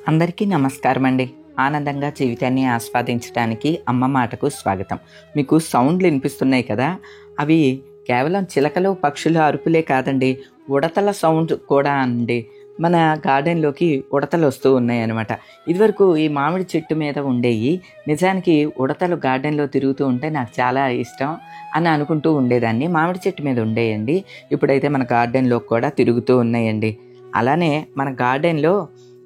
అందరికీ నమస్కారం అండి. ఆనందంగా జీవితాన్ని ఆస్వాదించడానికి అమ్మ మాటకు స్వాగతం. మీకు సౌండ్లు వినిపిస్తున్నాయి కదా, అవి కేవలం చిలకలు పక్షుల అరుపులే కాదండి, ఉడతల సౌండ్ కూడా అండి. మన గార్డెన్లోకి ఉడతలు వస్తూ ఉన్నాయి అన్నమాట. ఇదివరకు ఈ మామిడి చెట్టు మీద ఉండేవి. నిజానికి ఉడతలు గార్డెన్లో తిరుగుతూ ఉంటే నాకు చాలా ఇష్టం అని అనుకుంటూ ఉండేదాన్ని. మామిడి చెట్టు మీద ఉండేయండి, ఇప్పుడైతే మన గార్డెన్లో కూడా తిరుగుతూ ఉన్నాయండి. అలానే మన గార్డెన్లో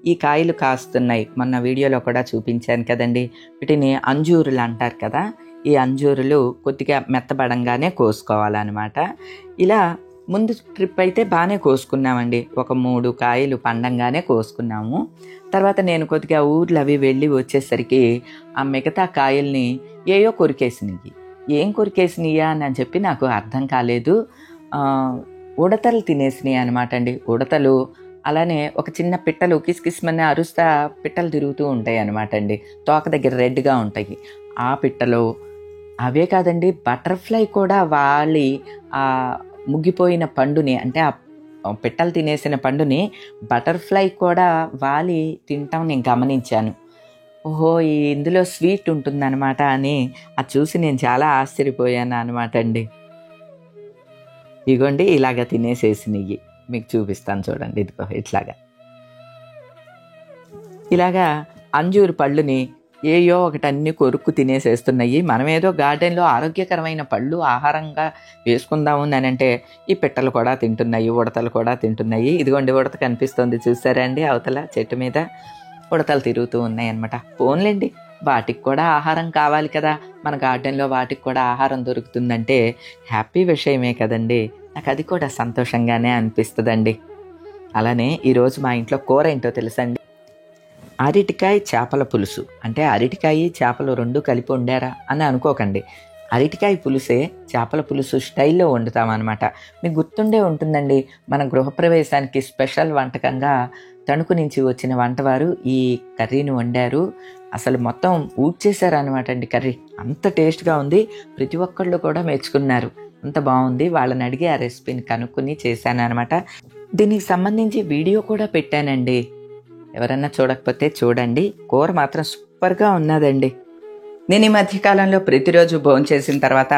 ఈ కాయలు కాస్తున్నాయి. మొన్న వీడియోలో కూడా చూపించాను కదండి. వీటిని అంజూరులు అంటారు కదా. ఈ అంజూరులు కొద్దిగా మెత్తబడంగానే కోసుకోవాలన్నమాట. ఇలా ముందు ట్రిప్ అయితే బాగానే కోసుకున్నామండి. ఒక 3 కాయలు పండంగానే కోసుకున్నాము. తర్వాత నేను కొద్దిగా ఊర్లు అవి వెళ్ళి వచ్చేసరికి ఆ మిగతా కాయల్ని ఏయో కొరికేసినాయి. ఏం కొరికేసినాయా అని చెప్పి నాకు అర్థం కాలేదు. ఉడతలు తినేసినాయి అనమాట అండి. ఉడతలు, అలానే ఒక చిన్న పిట్టలు కిస్కిస్మని అరుస్తా పిట్టలు తిరుగుతూ ఉంటాయి అనమాట అండి. తోక దగ్గర రెడ్గా ఉంటాయి ఆ పిట్టలు. అవే కాదండి, బటర్ఫ్లై కూడా వాలి ఆ ముగ్గిపోయిన పండుని, అంటే ఆ పిట్టలు తినేసిన పండుని బటర్ఫ్లై కూడా వాలి తింటాం నేను గమనించాను. ఓహో, ఇందులో స్వీట్ ఉంటుందన్నమాట అని అది చూసి నేను చాలా ఆశ్చర్యపోయాను అనమాట అండి. ఇగోండి ఇలాగ తినేసేసినవి మీకు చూపిస్తాను చూడండి. ఇదిగో ఇలాగా అంజూరు పళ్ళుని ఏయో ఒకటి అన్ని కొరుక్కు తినేసేస్తున్నాయి. మనమేదో గార్డెన్లో ఆరోగ్యకరమైన పళ్ళు ఆహారంగా వేసుకుందాము అని అంటే ఈ పిట్టలు కూడా తింటున్నాయి, ఉడతలు కూడా తింటున్నాయి. ఇదిగోండి ఉడత కనిపిస్తుంది చూసారా అండి, అవతల చెట్టు మీద ఉడతలు తిరుగుతూ ఉన్నాయి అన్నమాట. పోన్లేండి, వాటికి కూడా ఆహారం కావాలి కదా. మన గార్డెన్లో వాటికి కూడా ఆహారం దొరుకుతుందంటే హ్యాపీ విషయమే కదండి. నాకు అది కూడా సంతోషంగానే అనిపిస్తుందండి. అలానే ఈరోజు మా ఇంట్లో కూర ఏంటో తెలుసండి, అరటికాయ చేపల పులుసు. అంటే అరటికాయ చేపలు 2 కలిపి వండారా అని అనుకోకండి. అరటికాయ పులుసే చేపల పులుసు స్టైల్లో వండుతామన్నమాట. మీకు గుర్తుండే ఉంటుందండి, మన గృహప్రవేశానికి స్పెషల్ వంటకంగా తణుకు నుంచి వచ్చిన వంటవారు ఈ కర్రీని వండారు. అసలు మొత్తం ఊడ్చేశారు అనమాట అండి. కర్రీ అంత టేస్ట్గా ఉంది. ప్రతి ఒక్కళ్ళు కూడా మెచ్చుకున్నారు, అంత బాగుంది. వాళ్ళని అడిగి ఆ రెసిపీని కనుక్కొని చేశాను అనమాట. దీనికి సంబంధించి వీడియో కూడా పెట్టానండి, ఎవరన్నా చూడకపోతే చూడండి. కూర మాత్రం సూపర్గా ఉన్నదండి. నేను ఈ మధ్యకాలంలో ప్రతిరోజు భోంచేసిన తర్వాత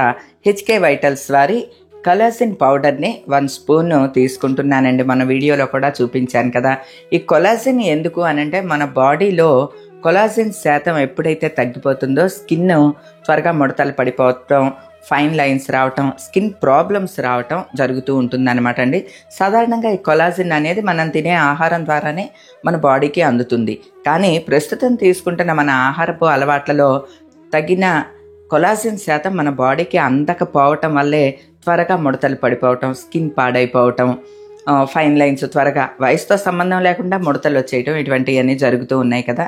హెచ్కే వైటల్స్ వారి కొలాజిన్ పౌడర్ని 1 స్పూన్ తీసుకుంటున్నానండి. మన వీడియోలో కూడా చూపించాను కదా. ఈ కొలాజిన్ ఎందుకు అనంటే, మన బాడీలో కొలాజిన్ శాతం ఎప్పుడైతే తగ్గిపోతుందో స్కిన్ త్వరగా ముడతలు పడిపోవటం, ఫైన్ లైన్స్ రావటం, స్కిన్ ప్రాబ్లమ్స్ రావటం జరుగుతూ ఉంటుందన్నమాట అండి. సాధారణంగా ఈ కొలాజిన్ అనేది మనం తినే ఆహారం ద్వారానే మన బాడీకి అందుతుంది. కానీ ప్రస్తుతం తీసుకుంటున్న మన ఆహారపు అలవాట్లలో తగిన కొలాజిన్ శాతం మన బాడీకి అందకపోవటం వల్లే త్వరగా ముడతలు పడిపోవటం, స్కిన్ పాడైపోవటం, ఫైన్ లైన్స్ త్వరగా వయసుతో సంబంధం లేకుండా ముడతలు వచ్చేయటం, ఇటువంటివన్నీ జరుగుతూ ఉన్నాయి కదా.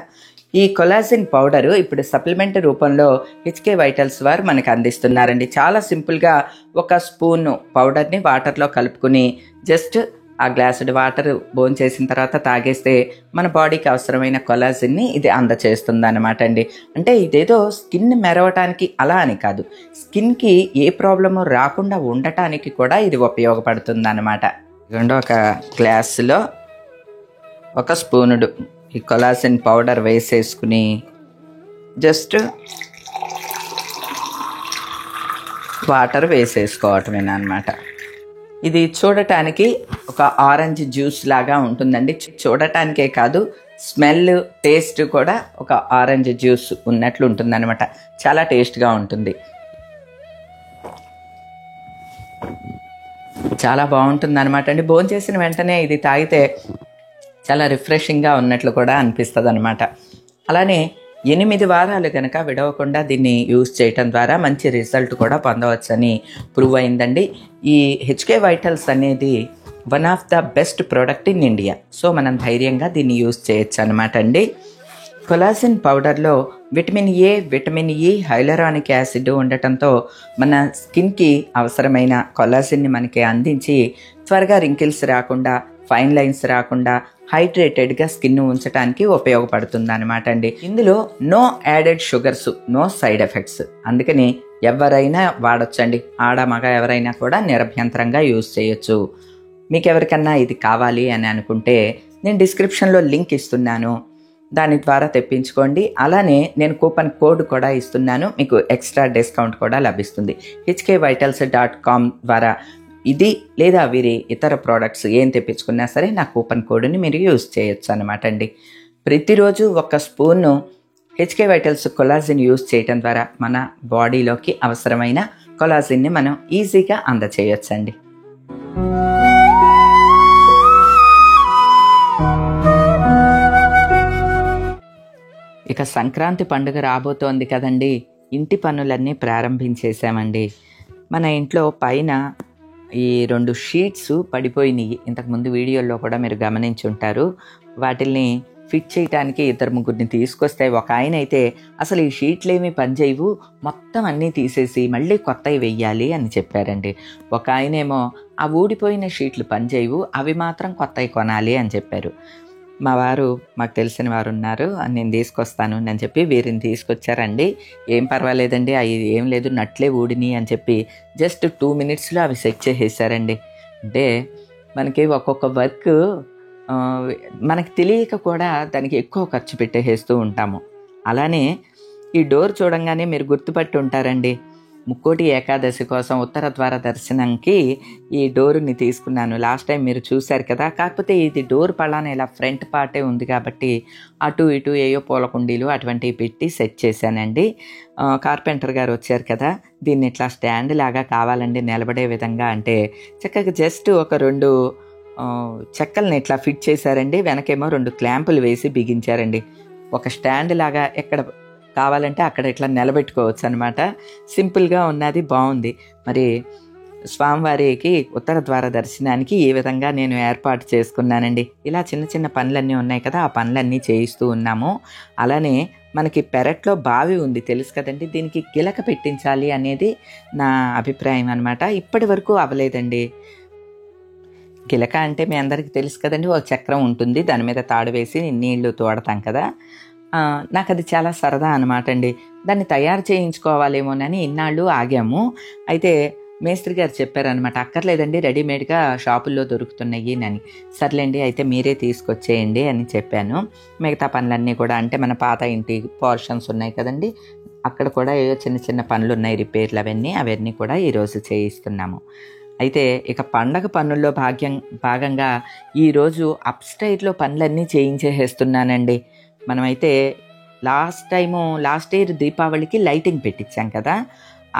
ఈ కొలాజిన్ పౌడరు ఇప్పుడు సప్లిమెంట్ రూపంలో హెచ్కే వైటల్స్ వారు మనకు అందిస్తున్నారండి. చాలా సింపుల్గా 1 స్పూన్ పౌడర్ని వాటర్లో కలుపుకుని జస్ట్ ఆ గ్లాసుడ్ వాటర్ భోంచేసిన తర్వాత తాగేస్తే మన బాడీకి అవసరమైన కొలాజిన్ని ఇది అందచేస్తుంది అన్నమాట అండి. అంటే ఇదేదో స్కిన్ మెరవటానికి అలా అని కాదు, స్కిన్కి ఏ ప్రాబ్లము రాకుండా ఉండటానికి కూడా ఇది ఉపయోగపడుతుంది అన్నమాట. ఇదిగోండి, ఒక గ్లాసులో 1 స్పూనుడు ఈ కొలాజిన్ పౌడర్ వేసేసుకుని జస్ట్ వాటర్ వేసేసుకోవటమేనమాట. ఇది చూడటానికి ఒక ఆరెంజ్ జ్యూస్ లాగా ఉంటుందండి. చూడటానికే కాదు, స్మెల్ టేస్ట్ కూడా ఒక ఆరెంజ్ జ్యూస్ ఉన్నట్లు ఉంటుందన్నమాట. చాలా టేస్ట్గా ఉంటుంది, చాలా బాగుంటుంది అనమాట అండి. భోంచేసిన వెంటనే ఇది తాగితే చాలా రిఫ్రెషింగ్గా ఉన్నట్లు కూడా అనిపిస్తుంది అనమాట. అలానే 8 వారాలు కనుక విడవకుండా దీన్ని యూజ్ చేయటం ద్వారా మంచి రిజల్ట్ కూడా పొందవచ్చని ప్రూవ్ అయిందండి. ఈ హెచ్కే వైటల్స్ అనేది one of the best product in India. So మనం ధైర్యంగా దీన్ని యూజ్ చేయొచ్చు అనమాట అండి. కొలాజిన్ పౌడర్లో vitamin A, vitamin E, hyaluronic acid ఉండటంతో మన స్కిన్కి అవసరమైన కొలాజిన్ని మనకి అందించి త్వరగా రింకిల్స్ రాకుండా, ఫైన్ లైన్స్ రాకుండా హైడ్రేటెడ్గా స్కిన్ ఉంచడానికి ఉపయోగపడుతుంది అనమాట అండి. ఇందులో no added sugars, no side effects. అందుకని ఎవరైనా వాడొచ్చండి, ఆడ మగ ఎవరైనా కూడా నిరభ్యంతరంగా యూజ్ చేయొచ్చు. మీకు ఎవరికన్నా ఇది కావాలి అని అనుకుంటే నేను డిస్క్రిప్షన్లో లింక్ ఇస్తున్నాను. దాని ద్వారా తెప్పించుకోండి. అలానే నేను కూపన్ కోడ్ కూడా ఇస్తున్నాను, మీకు ఎక్స్ట్రా డిస్కౌంట్ కూడా లభిస్తుంది. hkvitals.com ద్వారా ఇది లేదా వీరి ఇతర ప్రోడక్ట్స్ ఏం తెప్పించుకున్నా సరే నా కూపన్ కోడ్ని మీరు యూజ్ చేయొచ్చు అనమాట అండి. ప్రతిరోజు ఒక spoon HK vitals collagen use చేయటం ద్వారా మన బాడీలోకి అవసరమైన కొలాజిన్ని మనం ఈజీగా అందచేయొచ్చండి. ఇక సంక్రాంతి పండుగ రాబోతోంది కదండి. ఇంటి పనులన్నీ ప్రారంభించేసామండి. మన ఇంట్లో పైన ఈ 2 షీట్స్ పడిపోయినాయి. ఇంతకుముందు వీడియోల్లో కూడా మీరు గమనించుంటారు. వాటిల్ని ఫిట్ చేయడానికి 2-3 తీసుకొస్తే ఒక ఆయన అయితే అసలు ఈ షీట్లు ఏమీ పనిచేయవు, మొత్తం అన్నీ తీసేసి మళ్ళీ కొత్తవి వెయ్యాలి అని చెప్పారండి. ఒక ఆయనేమో ఆ ఊడిపోయిన షీట్లు పనిచేయవు, అవి మాత్రం కొత్తవి కొనాలి అని చెప్పారు. మా వారు, మాకు తెలిసిన వారు ఉన్నారు, నేను తీసుకొస్తాను అని చెప్పి వీరిని తీసుకొచ్చారండి. ఏం పర్వాలేదండి, అవి ఏం లేదు, నట్లే ఊడిని అని చెప్పి జస్ట్ 2 minutesలో అవి సెట్ చేసేసారండి. అంటే మనకి ఒక్కొక్క వర్క్ మనకి తెలియక కూడా దానికి ఎక్కువ ఖర్చు పెట్టేస్తూ ఉంటాము. అలానే ఈ డోర్ చూడంగానే మీరు గుర్తుపట్టి ఉంటారండి. ముక్కోటి ఏకాదశి కోసం ఉత్తర ద్వార దర్శనంకి ఈ డోరుని తీసుకున్నాను. లాస్ట్ టైం మీరు చూశారు కదా. కాకపోతే ఇది డోర్ పళ్ళాన ఇలా ఫ్రంట్ పార్టే ఉంది కాబట్టి అటు ఇటు ఏయో పూల కుండీలు అటువంటివి పెట్టి సెట్ చేశానండి. కార్పెంటర్ గారు వచ్చారు కదా, దీన్ని ఇట్లా స్టాండ్ లాగా కావాలండి నిలబడే విధంగా అంటే చక్కగా జస్ట్ ఒక 2 చెక్కల్ని ఇట్లా ఫిట్ చేశారండి. వెనకేమో 2 క్లాంపులు వేసి బిగించారండి. ఒక స్టాండ్ లాగా ఎక్కడ కావాలంటే అక్కడ ఇట్లా నిలబెట్టుకోవచ్చు అనమాట. సింపుల్గా ఉన్నది, బాగుంది. మరి స్వామివారికి ఉత్తర ద్వార దర్శనానికి ఈ విధంగా నేను ఏర్పాటు చేసుకున్నానండి. ఇలా చిన్న చిన్న పనులన్నీ ఉన్నాయి కదా, ఆ పనులన్నీ చేయిస్తూ ఉన్నాము. అలానే మనకి పెరట్లో బావి ఉంది, తెలుసు కదండి. దీనికి గిలక పెట్టించాలి అనేది నా అభిప్రాయం అనమాట. ఇప్పటి వరకు అవ్వలేదండి. గిలక అంటే మీ అందరికీ తెలుసు కదండి, ఒక చక్రం ఉంటుంది, దాని మీద తాడు వేసి నీళ్లు తోడతాం కదా. నాకు అది చాలా సరదా అనమాట అండి. దాన్ని తయారు చేయించుకోవాలేమోనని ఇన్నాళ్ళు ఆగాము. అయితే మేస్త్రి గారు చెప్పారనమాట, అక్కర్లేదండి, రెడీమేడ్గా షాపుల్లో దొరుకుతున్నాయి అని. సర్లేండి అయితే మీరే తీసుకొచ్చేయండి అని చెప్పాను. మిగతా పనులన్నీ కూడా అంటే మన పాత ఇంటి పోర్షన్స్ ఉన్నాయి కదండి, అక్కడ కూడా ఏవో చిన్న చిన్న పనులు ఉన్నాయి, రిపేర్లు అవన్నీ కూడా ఈరోజు చేయిస్తున్నాము. అయితే ఇక పండగ పనుల్లో భాగంగా ఈరోజు అప్స్టైర్లో పనులన్నీ చేయించేస్తున్నానండి. మనమైతే లాస్ట్ ఇయర్ దీపావళికి లైటింగ్ పెట్టించాం కదా,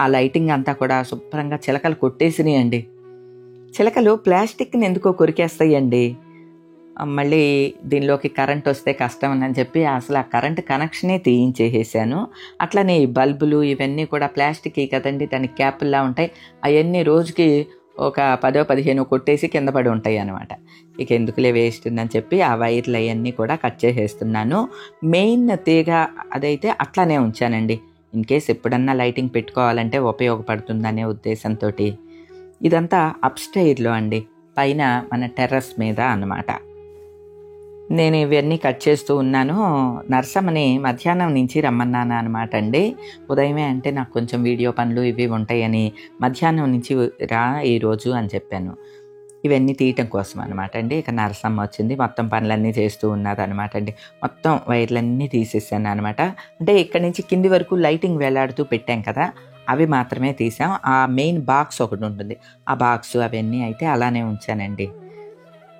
ఆ లైటింగ్ అంతా కూడా శుభ్రంగా చిలకలు కొట్టేసినాయండి. చిలకలు ప్లాస్టిక్ని ఎందుకో కొరికేస్తాయండి. మళ్ళీ దీనిలోకి కరెంట్ వస్తే కష్టం అని చెప్పి అసలు ఆ కరెంట్ కనెక్షనే తీయించేసాను. అట్లనే ఈ బల్బులు ఇవన్నీ కూడా ప్లాస్టిక్ కదండి, దానికి క్యాపుల్లా ఉంటాయి. అవన్నీ రోజుకి ఒక 10-15 కొట్టేసి కింద పడి ఉంటాయి అన్నమాట. ఇక ఎందుకులే వేస్ట్ అని చెప్పి ఆ వైర్లు అవన్నీ కూడా కట్ చేసేస్తున్నాను. మెయిన్ తీగ అదైతే అట్లానే ఉంచానండి, ఇన్ కేస్ ఎప్పుడన్నా లైటింగ్ పెట్టుకోవాలంటే ఉపయోగపడుతుందనే ఉద్దేశంతో. ఇదంతా అప్స్టైర్లో అండి, పైన మన టెర్రస్ మీద అన్నమాట. నేను ఇవన్నీ కట్ చేస్తూ ఉన్నాను. నర్సమ్మని మధ్యాహ్నం నుంచి రమ్మన్నాను అనమాట అండి. ఉదయమే అంటే నాకు కొంచెం వీడియో పనులు ఇవి ఉంటాయని మధ్యాహ్నం నుంచి రా ఈరోజు అని చెప్పాను. ఇవన్నీ తీయటం కోసం అనమాట అండి. ఇక నరసమ్మ వచ్చింది, మొత్తం పనులన్నీ చేస్తూ ఉన్నది అనమాట అండి. మొత్తం వైర్లన్నీ తీసేసాను అనమాట. అంటే ఇక్కడి నుంచి కింది వరకు లైటింగ్ వేలాడుతూ పెట్టాం కదా, అవి మాత్రమే తీసాం. ఆ మెయిన్ బాక్స్ ఒకటి ఉంటుంది, ఆ బాక్స్ అవన్నీ అయితే అలానే ఉంచానండి.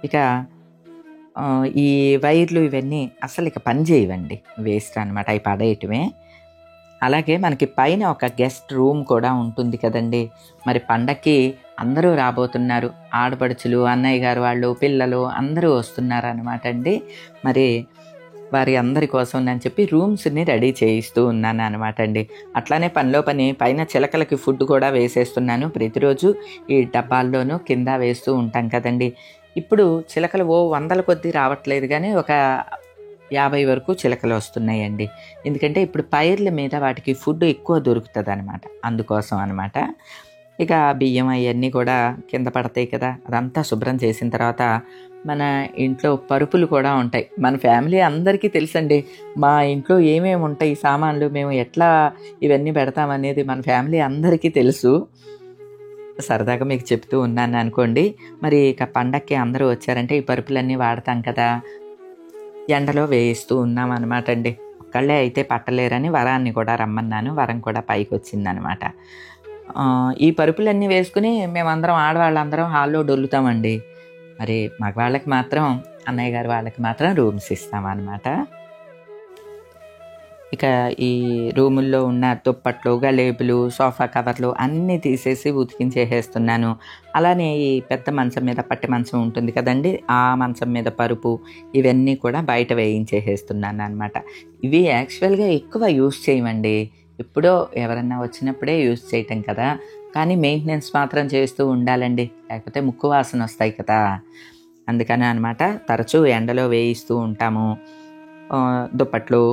ఇక ఈ వైర్లు ఇవన్నీ అసలు ఇక పని చేయవండి, వేస్ట్ అనమాట, అవి పడేయటమే. అలాగే మనకి పైన ఒక గెస్ట్ రూమ్ కూడా ఉంటుంది కదండి. మరి పండక్కి అందరూ రాబోతున్నారు, ఆడపడుచులు, అన్నయ్య గారు వాళ్ళు, పిల్లలు అందరూ వస్తున్నారు అనమాట అండి. మరి వారి అందరి కోసం అని చెప్పి రూమ్స్ని రెడీ చేయిస్తూ ఉన్నాను అనమాట అండి. అట్లానే పనిలో పని పైన చిలకలకి ఫుడ్ కూడా వేసేస్తున్నాను. ప్రతిరోజు ఈ డబ్బాల్లోనూ కింద వేస్తూ ఉంటాం కదండి. ఇప్పుడు చిలకలు 100 కొద్దీ రావట్లేదు, కానీ ఒక 50 వరకు చిలకలు వస్తున్నాయండి. ఎందుకంటే ఇప్పుడు పైర్ల మీద వాటికి ఫుడ్ ఎక్కువ దొరుకుతుంది అనమాట, అందుకోసం అనమాట. ఇక బియ్యం అవన్నీ కూడా కింద పడతాయి కదా, అదంతా శుభ్రం చేసిన తర్వాత మన ఇంట్లో పరుపులు కూడా ఉంటాయి. మన ఫ్యామిలీ అందరికీ తెలుసండి మా ఇంట్లో ఏమేమి ఉంటాయి సామాన్లు, మేము ఎట్లా ఇవన్నీ పెడతామనేది మన ఫ్యామిలీ అందరికీ తెలుసు. సరదాగా మీకు చెప్తూ ఉన్నాను అనుకోండి. మరి ఇక పండక్కి అందరూ వచ్చారంటే ఈ పరుపులన్నీ వాడతాం కదా. ఎండలో వేయిస్తూ ఉన్నాం అనమాట అండి. ఒక్కళ్ళే అయితే పట్టలేరని వరాన్ని కూడా రమ్మన్నాను. వరం కూడా పైకి వచ్చిందనమాట. ఈ పరుపులన్నీ వేసుకుని మేమందరం ఆడవాళ్ళందరం హాల్లో డొల్లుతామండి. మరి మగవాళ్ళకి మాత్రం అన్నయ్య గారు వాళ్ళకి మాత్రం రూమ్స్ ఇస్తామన్నమాట. ఇక ఈ రూముల్లో ఉన్న దుప్పట్లు, గలేబులు, సోఫా కవర్లు అన్నీ తీసేసి ఉతికించేసేస్తున్నాను. అలానే ఈ పెద్ద మంచం మీద పట్టి మంచం ఉంటుంది కదండి, ఆ మంచం మీద పరుపు ఇవన్నీ కూడా బయట వేయించేసేస్తున్నాను అనమాట. ఇవి యాక్చువల్గా ఎక్కువ యూస్ చేయమండి, ఎప్పుడో ఎవరన్నా వచ్చినప్పుడే యూస్ చేయటం కదా. కానీ మెయింటెనెన్స్ మాత్రం చేస్తూ ఉండాలండి, లేకపోతే ముక్కు వాసన వస్తాయి కదా. అందుకని అనమాట తరచూ ఎండలో వేయిస్తూ ఉంటాము. దుప్పట్లు,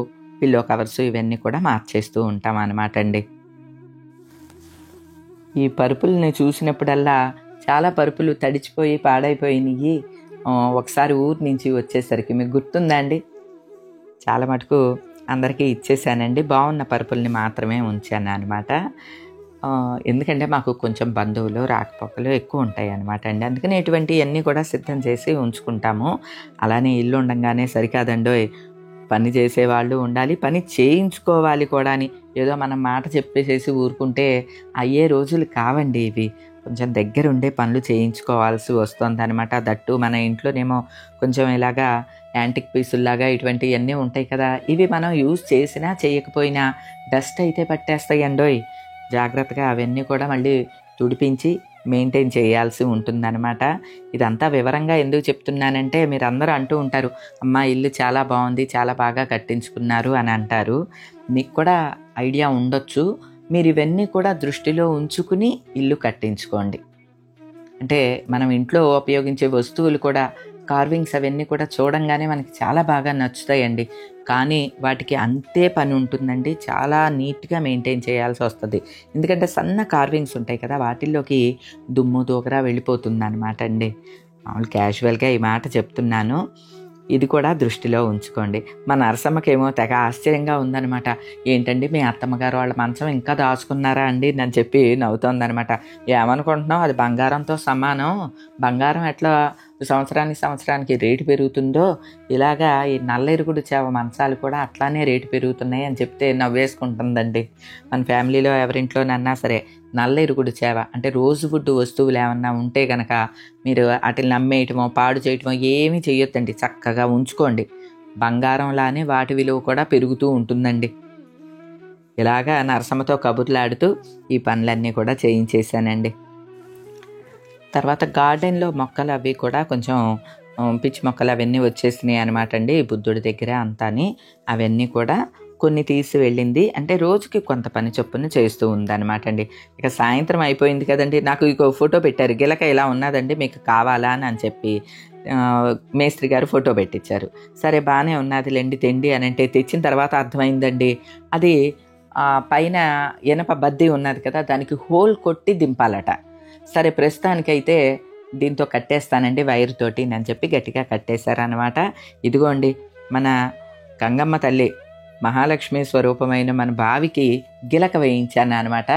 పిల్లో కవర్స్ ఇవన్నీ కూడా మార్చేస్తూ ఉంటాం అన్నమాట అండి. ఈ పరుపుల్ని చూసినప్పుడల్లా చాలా పరుపులు తడిచిపోయి పాడైపోయినాయి. ఒకసారి ఊరు నుంచి వచ్చేసరికి మీకు గుర్తుందా అండి, చాలా మటుకు అందరికీ ఇచ్చేసానండి. బాగున్న పరుపుల్ని మాత్రమే ఉంచాను అనమాట. ఎందుకంటే మాకు కొంచెం బంధువులు రాకపోకలు ఎక్కువ ఉంటాయి అన్నమాట అండి. అందుకని ఇటువంటివన్నీ కూడా సిద్ధం చేసి ఉంచుకుంటాము. అలానే ఇల్లు ఉండగానే సరికాదండో, పని చేసేవాళ్ళు ఉండాలి, పని చేయించుకోవాలి కూడా అని ఏదో మనం మాట చెప్పేసేసి ఊరుకుంటే అయ్యే రోజులు కావండి ఇవి. కొంచెం దగ్గరుండే పనులు చేయించుకోవాల్సి వస్తుంది అనమాట. దట్టు మన ఇంట్లోనేమో కొంచెం ఇలాగా యాంటిక్ పీసుల్లాగా ఇటువంటివన్నీ ఉంటాయి కదా, ఇవి మనం యూజ్ చేసినా చేయకపోయినా డస్ట్ అయితే పట్టేస్తాయి అండోయ్. జాగ్రత్తగా అవన్నీ కూడా మళ్ళీ తుడిపించి మెయింటైన్ చేయాల్సి ఉంటుందన్నమాట. ఇదంతా వివరంగా ఎందుకు చెప్తున్నానంటే, మీరు అందరూ అంటూ ఉంటారు, అమ్మ ఇల్లు చాలా బాగుంది, చాలా బాగా కట్టించుకున్నారు అని అంటారు. మీకు కూడా ఐడియా ఉండొచ్చు. మీరు ఇవన్నీ కూడా దృష్టిలో ఉంచుకుని ఇల్లు కట్టించుకోండి. అంటే మనం ఇంట్లో ఉపయోగించే వస్తువులు కూడా, కార్వింగ్స్ అవన్నీ కూడా చూడంగానే మనకి చాలా బాగా నచ్చుతాయండి. కానీ వాటికి అంతే పని ఉంటుందండి, చాలా నీట్గా మెయింటైన్ చేయాల్సి వస్తుంది. ఎందుకంటే సన్న కార్వింగ్స్ ఉంటాయి కదా, వాటిల్లోకి దుమ్ము దూకరా వెళ్ళిపోతుంది అనమాట అండి. మామూలు క్యాజువల్గా ఈ మాట చెప్తున్నాను, ఇది కూడా దృష్టిలో ఉంచుకోండి. మా నరసమ్మకేమో తెగ ఆశ్చర్యంగా ఉందనమాట. ఏంటండి మీ అత్తమ్మగారు వాళ్ళ మంచం ఇంకా దాచుకున్నారా అండి అని చెప్పి నవ్వుతోందనమాట. ఏమనుకుంటున్నావు, అది బంగారంతో సమానం. బంగారం ఎట్లా సంవత్సరానికి రేటు పెరుగుతుందో, ఇలాగా ఈ నల్ల ఇరుగుడు చేవ మంచాలు కూడా అట్లానే రేటు పెరుగుతున్నాయి అని చెప్తే నవ్వేసుకుంటుందండి. మన ఫ్యామిలీలో ఎవరింట్లోనన్నా సరే నల్ల ఇరుగుడు చేవ అంటే రోజువుడ్ వస్తువులు ఏమన్నా ఉంటే కనుక మీరు వాటిని అమ్మేయటమో పాడు చేయటమో ఏమీ చేయొద్దండి, చక్కగా ఉంచుకోండి. బంగారంలానే వాటి విలువ కూడా పెరుగుతూ ఉంటుందండి. ఇలాగా నరసమ్మతో కబుర్లాడుతూ ఈ పనులన్నీ కూడా చేయించేశానండి. తర్వాత గార్డెన్లో మొక్కలు అవి కూడా కొంచెం పిచ్చి మొక్కలు అవన్నీ వచ్చేసినాయి అనమాట అండి, బుద్ధుడి దగ్గర అంతాని. అవన్నీ కూడా కొన్ని తీసి వెళ్ళింది. అంటే రోజుకి కొంత పని చొప్పున చేస్తూ ఉందన్నమాట అండి. ఇక సాయంత్రం అయిపోయింది కదండి, నాకు ఇంకో ఫోటో పెట్టారు, గిలక ఇలా ఉన్నదండి మీకు కావాలా అని చెప్పి మేస్త్రి గారు ఫోటో పెట్టించారు. సరే బాగానే ఉన్నదిలేండి తెండి అని అంటే తెచ్చిన తర్వాత అర్థమైందండి, అది పైన ఇనప బద్ది ఉన్నది కదా, దానికి హోల్ కొట్టి దింపాలట. సరే ప్రస్తుతానికైతే దీంతో కట్టేస్తానండి వైర్ తోటి అని చెప్పి గట్టిగా కట్టేశారనమాట. ఇదిగోండి మన గంగమ్మ తల్లి మహాలక్ష్మి స్వరూపమైన మన బావికి గిలక వేయించాను అనమాట.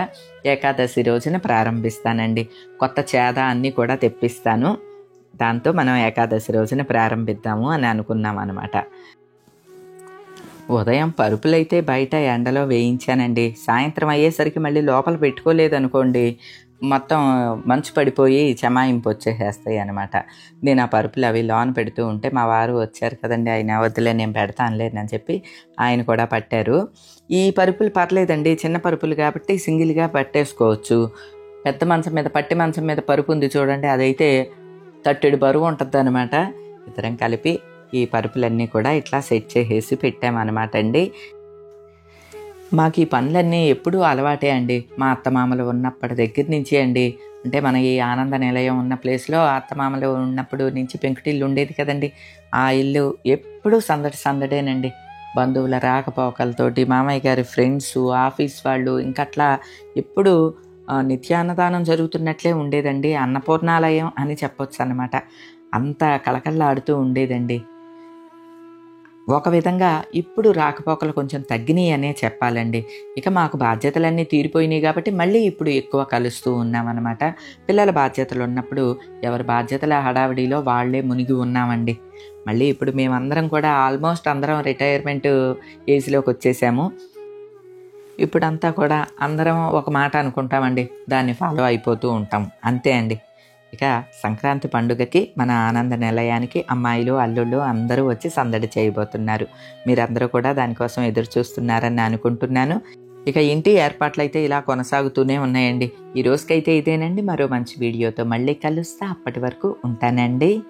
ఏకాదశి రోజున ప్రారంభిస్తానండి. కొత్త చేద అన్నీ కూడా తెప్పిస్తాను, దాంతో మనం ఏకాదశి రోజున ప్రారంభిద్దాము అని అనుకున్నాం అనమాట. ఉదయం పరుపులైతే బయట ఎండలో వేయించానండి. సాయంత్రం అయ్యేసరికి మళ్ళీ లోపల పెట్టుకోలేదనుకోండి, మొత్తం మంచు పడిపోయి చెమాయింపు వచ్చేసేస్తాయి అనమాట. నేను ఆ పరుపులు అవి లోన పెడుతూ ఉంటే మా వారు వచ్చారు కదండి, ఆయన వద్దులే నేను పెడతానులేదని చెప్పి ఆయన కూడా పట్టారు. ఈ పరుపులు పర్లేదండి, చిన్న పరుపులు కాబట్టి సింగిల్గా పట్టేసుకోవచ్చు. పెద్ద మంచం మీద పట్టి మంచం మీద పరుపు ఉంది చూడండి, అదైతే తట్టెడు బరువు ఉంటుంది అనమాట. ఇద్దరం కలిపి ఈ పరుపులన్నీ కూడా ఇట్లా సెట్ చేసేసి పెట్టామన్నమాట అండి. మాకు ఈ పనులన్నీ ఎప్పుడూ అలవాటే అండి, మా అత్తమామలు ఉన్నప్పటి దగ్గర నుంచి అండి. అంటే మన ఈ ఆనంద నిలయం ఉన్న ప్లేస్లో అత్తమామలు ఉన్నప్పుడు నుంచి పెంకుటిల్లు ఉండేది కదండి, ఆ ఇల్లు ఎప్పుడూ సందడేనండి. బంధువుల రాకపోకలతోటి, మామయ్య గారి ఫ్రెండ్స్, ఆఫీస్ వాళ్ళు, ఇంకట్లా ఎప్పుడు నిత్యాన్నదానం జరుగుతున్నట్లే ఉండేదండి. అన్నపూర్ణాలయం అని చెప్పొచ్చు అన్నమాట. అంత కళకళలాడుతూ ఉండేదండి. ఒక విధంగా ఇప్పుడు రాకపోకలు కొంచెం తగ్గినాయి అనే చెప్పాలండి. ఇక మాకు బాధ్యతలన్నీ తీరిపోయినాయి కాబట్టి మళ్ళీ ఇప్పుడు ఎక్కువ కలుస్తూ ఉన్నామన్నమాట. పిల్లల బాధ్యతలు ఉన్నప్పుడు ఎవరి బాధ్యతల హడావిడిలో వాళ్ళే మునిగి ఉన్నామండి. మళ్ళీ ఇప్పుడు మేమందరం కూడా ఆల్మోస్ట్ అందరం రిటైర్మెంట్ ఏజ్‌లోకి వచ్చేసాము. ఇప్పుడంతా కూడా అందరం ఒక మాట అనుకుంటామండి. దాన్ని ఫాలో అయిపోతూ ఉంటాం. అంతే అండి. ఇక సంక్రాంతి పండుగకి మన ఆనంద నిలయానికి అమ్మాయిలు, అల్లుళ్ళు అందరూ వచ్చి సందడి చేయబోతున్నారు. మీరందరూ కూడా దానికోసం ఎదురు చూస్తున్నారని అనుకుంటున్నాను. ఇక ఇంటి ఏర్పాట్లయితే ఇలా కొనసాగుతూనే ఉన్నాయండి. ఈ రోజుకైతే ఇదేనండి. మరో మంచి వీడియోతో మళ్ళీ కలుస్తా. అప్పటి వరకు ఉంటానండి.